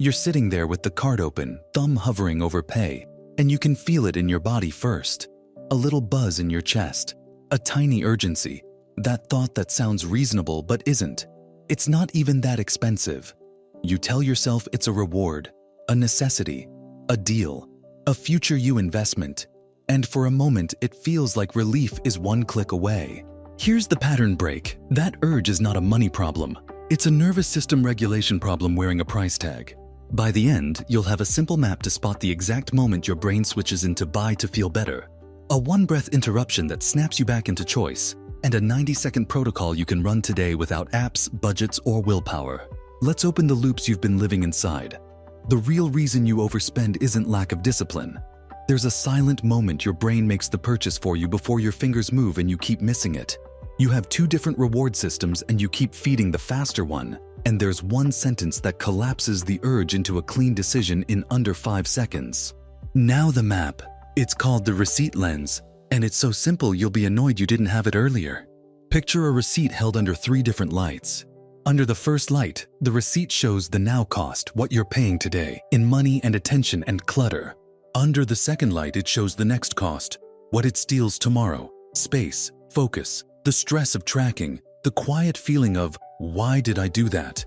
You're sitting there with the card open, thumb hovering over pay, and you can feel it in your body first. A little buzz in your chest, a tiny urgency, that thought that sounds reasonable but isn't. It's not even that expensive. You tell yourself it's a reward, a necessity, a deal, a future you investment, and for a moment it feels like relief is one click away. Here's the pattern break. That urge is not a money problem. It's a nervous system regulation problem wearing a price tag. By the end, you'll have a simple map to spot the exact moment your brain switches into buy to feel better, a one-breath interruption that snaps you back into choice, and a 90-second protocol you can run today without apps, budgets, or willpower. Let's open the loops you've been living inside. The real reason you overspend isn't lack of discipline. There's a silent moment your brain makes the purchase for you before your fingers move and you keep missing it. You have two different reward systems and you keep feeding the faster one. And there's one sentence that collapses the urge into a clean decision in under 5 seconds. Now the map. It's called the receipt lens, and it's so simple you'll be annoyed you didn't have it earlier. Picture a receipt held under 3 different lights. Under the first light, the receipt shows the now cost, what you're paying today, in money and attention and clutter. Under the second light, it shows the next cost, what it steals tomorrow, space, focus, the stress of tracking, the quiet feeling of, why did I do that?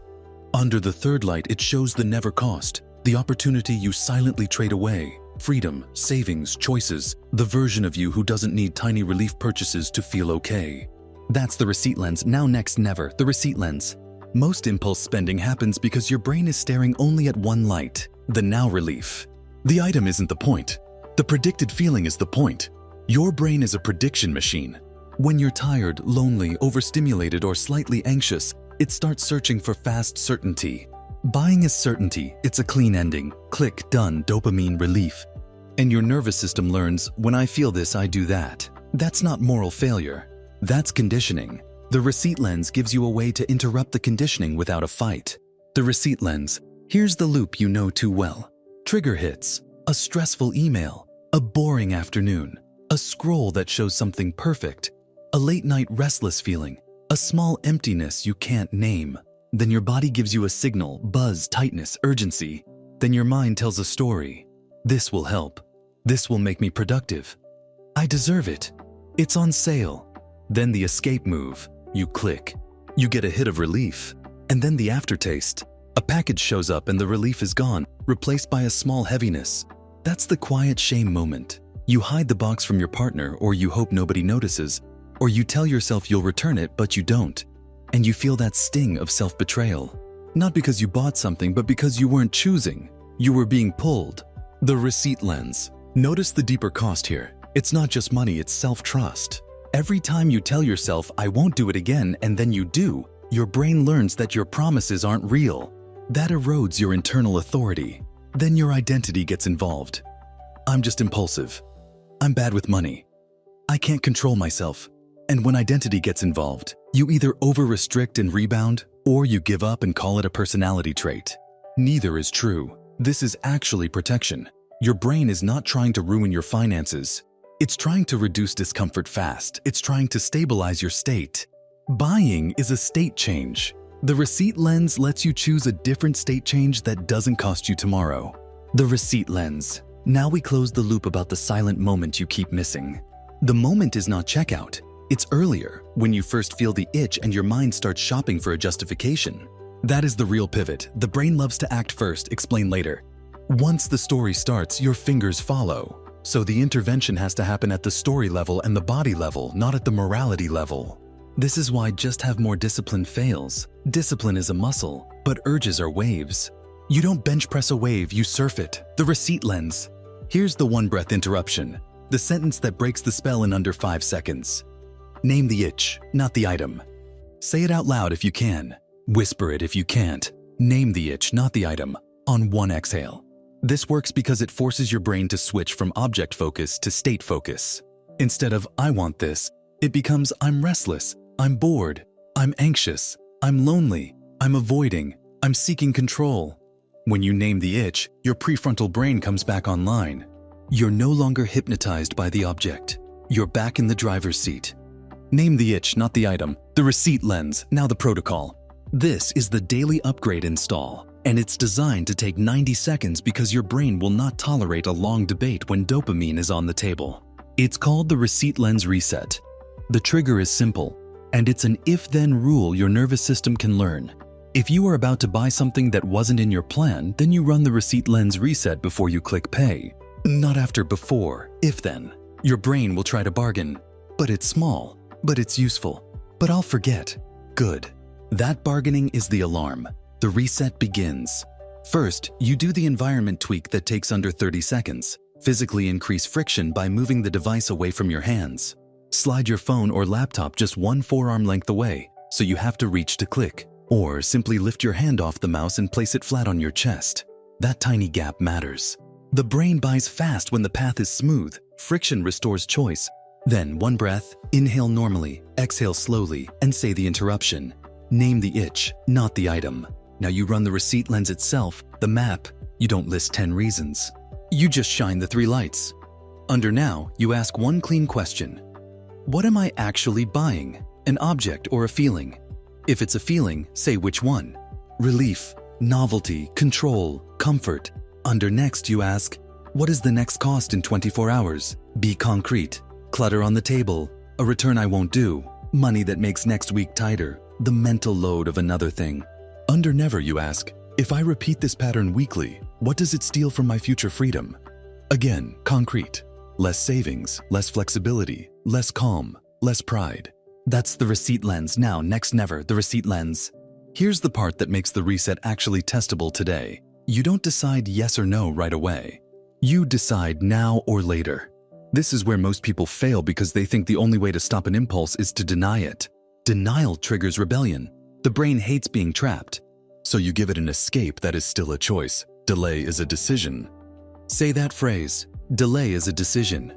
Under the third light, it shows the never cost, the opportunity you silently trade away, freedom, savings, choices, the version of you who doesn't need tiny relief purchases to feel okay. That's the receipt lens. Now next, never, the receipt lens. Most impulse spending happens because your brain is staring only at one light, the now relief. The item isn't the point. The predicted feeling is the point. Your brain is a prediction machine. When you're tired, lonely, overstimulated, or slightly anxious, it starts searching for fast certainty. Buying is certainty. It's a clean ending. Click, done, dopamine, relief. And your nervous system learns, when I feel this, I do that. That's not moral failure. That's conditioning. The receipt lens gives you a way to interrupt the conditioning without a fight. The receipt lens. Here's the loop you know too well. Trigger hits. A stressful email. A boring afternoon. A scroll that shows something perfect. A late-night restless feeling. A small emptiness you can't name. Then your body gives you a signal, buzz, tightness, urgency. Then your mind tells a story. This will help. This will make me productive. I deserve it. It's on sale. Then the escape move. You click. You get a hit of relief. And then the aftertaste. A package shows up and the relief is gone, replaced by a small heaviness. That's the quiet shame moment. You hide the box from your partner, or you hope nobody notices, or you tell yourself you'll return it, but you don't. And you feel that sting of self-betrayal. Not because you bought something, but because you weren't choosing. You were being pulled. The receipt lens. Notice the deeper cost here. It's not just money, it's self-trust. Every time you tell yourself, I won't do it again, and then you do, your brain learns that your promises aren't real. That erodes your internal authority. Then your identity gets involved. I'm just impulsive. I'm bad with money. I can't control myself. And when identity gets involved, you either over-restrict and rebound, or you give up and call it a personality trait. Neither is true. This is actually protection. Your brain is not trying to ruin your finances. It's trying to reduce discomfort fast. It's trying to stabilize your state. Buying is a state change. The receipt lens lets you choose a different state change that doesn't cost you tomorrow. The receipt lens. Now we close the loop about the silent moment you keep missing. The moment is not checkout. It's earlier, when you first feel the itch and your mind starts shopping for a justification. That is the real pivot. The brain loves to act first, explain later. Once the story starts, your fingers follow. So the intervention has to happen at the story level and the body level, not at the morality level. This is why just have more discipline fails. Discipline is a muscle, but urges are waves. You don't bench press a wave, you surf it. The receipt lens. Here's the one-breath interruption. The sentence that breaks the spell in under 5 seconds. Name the itch, not the item. Say it out loud if you can. Whisper it if you can't. Name the itch, not the item, on one exhale. This works because it forces your brain to switch from object focus to state focus. Instead of, I want this, it becomes, I'm restless, I'm bored, I'm anxious, I'm lonely, I'm avoiding, I'm seeking control. When you name the itch, your prefrontal brain comes back online. You're no longer hypnotized by the object. You're back in the driver's seat. Name the itch, not the item. The receipt lens, now the protocol. This is the daily upgrade install. And it's designed to take 90 seconds because your brain will not tolerate a long debate when dopamine is on the table. It's called the receipt lens reset. The trigger is simple, and it's an if-then rule your nervous system can learn. If you are about to buy something that wasn't in your plan, then you run the receipt lens reset before you click pay. Not after before, if-then. Your brain will try to bargain. But it's small, but it's useful. But I'll forget. Good. That bargaining is the alarm. The reset begins. First, you do the environment tweak that takes under 30 seconds. Physically increase friction by moving the device away from your hands. Slide your phone or laptop just one forearm length away, so you have to reach to click. Or simply lift your hand off the mouse and place it flat on your chest. That tiny gap matters. The brain buys fast when the path is smooth. Friction restores choice. Then one breath, inhale normally, exhale slowly, and say the interruption. Name the itch, not the item. Now you run the receipt lens itself, the map. You don't list 10 reasons. You just shine the 3 lights. Under now, you ask one clean question. What am I actually buying? An object or a feeling? If it's a feeling, say which one. Relief, novelty, control, comfort. Under next, you ask, what is the next cost in 24 hours? Be concrete. Clutter on the table, a return I won't do, money that makes next week tighter, the mental load of another thing. Under never, you ask, if I repeat this pattern weekly, what does it steal from my future freedom? Again, concrete. Less savings, less flexibility, less calm, less pride. That's the receipt lens. Now, next never, the receipt lens. Here's the part that makes the reset actually testable today. You don't decide yes or no right away. You decide now or later. This is where most people fail because they think the only way to stop an impulse is to deny it. Denial triggers rebellion. The brain hates being trapped. So you give it an escape that is still a choice. Delay is a decision. Say that phrase, delay is a decision.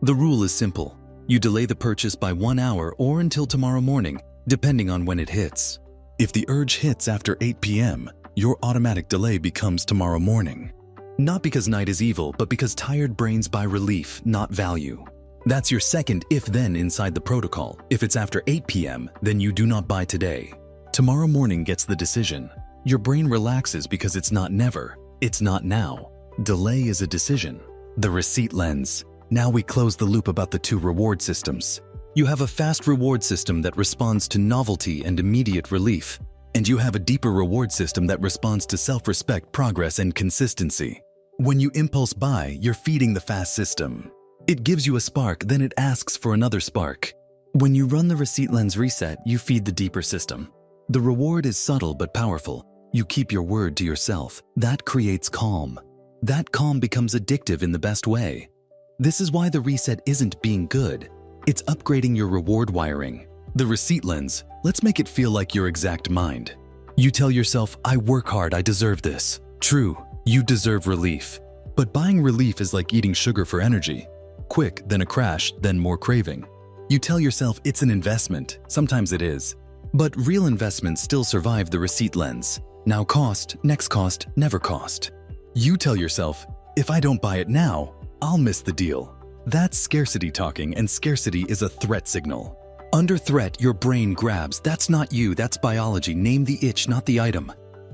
The rule is simple. You delay the purchase by 1 hour or until tomorrow morning, depending on when it hits. If the urge hits after 8 p.m., your automatic delay becomes tomorrow morning. Not because night is evil, but because tired brains buy relief, not value. That's your second if-then inside the protocol. If it's after 8 p.m., then you do not buy today. Tomorrow morning gets the decision. Your brain relaxes because it's not never, it's not now. Delay is a decision. The receipt lens. Now we close the loop about the 2 reward systems. You have a fast reward system that responds to novelty and immediate relief. And you have a deeper reward system that responds to self-respect, progress, and consistency. When you impulse buy, you're feeding the fast system. It gives you a spark, then it asks for another spark. When you run the receipt lens reset, you feed the deeper system. The reward is subtle but powerful. You keep your word to yourself. That creates calm. That calm becomes addictive in the best way. This is why the reset isn't being good. It's upgrading your reward wiring. The receipt lens, let's make it feel like your exact mind. You tell yourself, I work hard, I deserve this. True, you deserve relief. But buying relief is like eating sugar for energy. Quick, then a crash, then more craving. You tell yourself it's an investment. Sometimes it is. But real investments still survive the receipt lens. Now cost, next cost, never cost. You tell yourself, if I don't buy it now, I'll miss the deal. That's scarcity talking, and scarcity is a threat signal. Under threat, your brain grabs. That's not you, that's biology. Name the itch, not the item.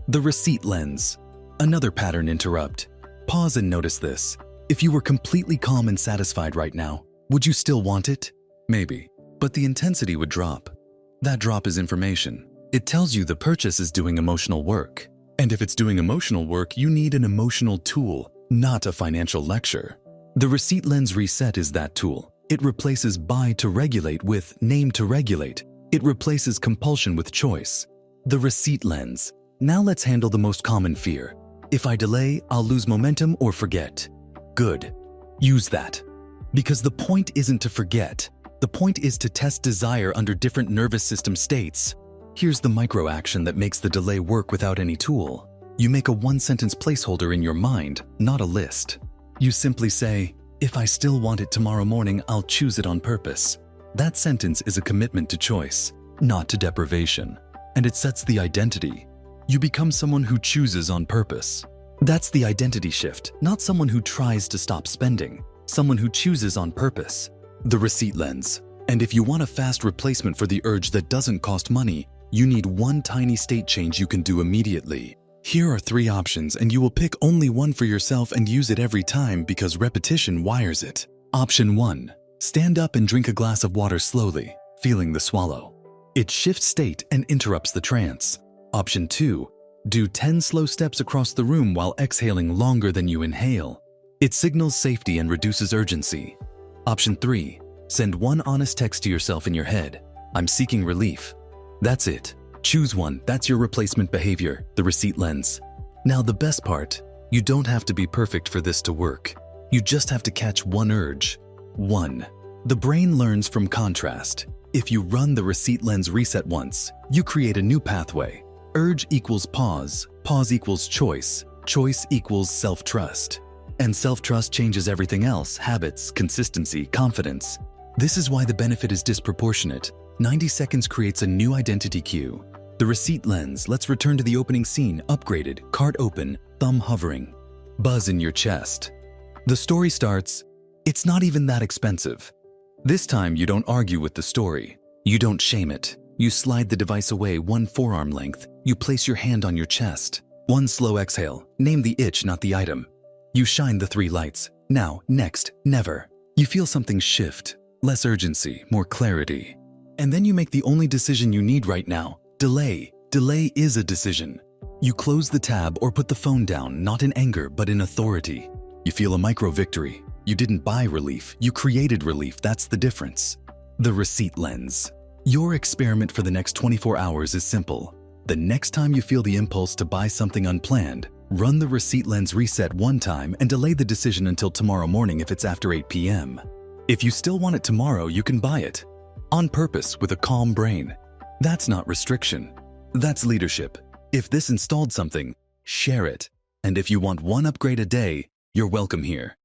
The receipt lens. Another pattern interrupt. Pause and notice this. If you were completely calm and satisfied right now, would you still want it? Maybe, but the intensity would drop. That drop is information. It tells you the purchase is doing emotional work. And if it's doing emotional work, you need an emotional tool, not a financial lecture. The receipt lens reset is that tool. It replaces buy to regulate with name to regulate. It replaces compulsion with choice. The receipt lens. Now let's handle the most common fear. If I delay, I'll lose momentum or forget. Good. Use that. Because the point isn't to forget. The point is to test desire under different nervous system states. Here's the micro action that makes the delay work without any tool. You make a one-sentence placeholder in your mind, not a list. You simply say, if I still want it tomorrow morning, I'll choose it on purpose. That sentence is a commitment to choice, not to deprivation. And it sets the identity. You become someone who chooses on purpose. That's the identity shift, not someone who tries to stop spending, someone who chooses on purpose. The receipt lens. And if you want a fast replacement for the urge that doesn't cost money, you need one tiny state change you can do immediately. Here are 3 options, and you will pick only one for yourself and use it every time because repetition wires it. Option 1. Stand up and drink a glass of water slowly, feeling the swallow. It shifts state and interrupts the trance. Option 2. Do 10 slow steps across the room while exhaling longer than you inhale. It signals safety and reduces urgency. Option 3. Send one honest text to yourself in your head. I'm seeking relief. That's it. Choose one. That's your replacement behavior, the receipt lens. Now the best part, you don't have to be perfect for this to work. You just have to catch one urge. 1. The brain learns from contrast. If you run the receipt lens reset once, you create a new pathway. Urge equals pause, pause equals choice, choice equals self-trust. And self-trust changes everything else: habits, consistency, confidence. This is why the benefit is disproportionate. 90 seconds creates a new identity cue. The receipt lens. Let's return to the opening scene. Upgraded, cart open, thumb hovering. Buzz in your chest. The story starts. It's not even that expensive. This time you don't argue with the story. You don't shame it. You slide the device away 1 forearm length. You place your hand on your chest. 1 slow exhale. Name the itch, not the item. You shine the 3 lights. Now, next, never. You feel something shift. Less urgency, more clarity. And then you make the only decision you need right now. Delay. Delay is a decision. You close the tab or put the phone down, not in anger, but in authority. You feel a micro victory. You didn't buy relief, you created relief. That's the difference. The receipt lens. Your experiment for the next 24 hours is simple. The next time you feel the impulse to buy something unplanned, run the receipt lens reset 1 time and delay the decision until tomorrow morning if it's after 8 p.m. If you still want it tomorrow, you can buy it. On purpose, with a calm brain. That's not restriction. That's leadership. If this installed something, share it. And if you want 1 upgrade a day, you're welcome here.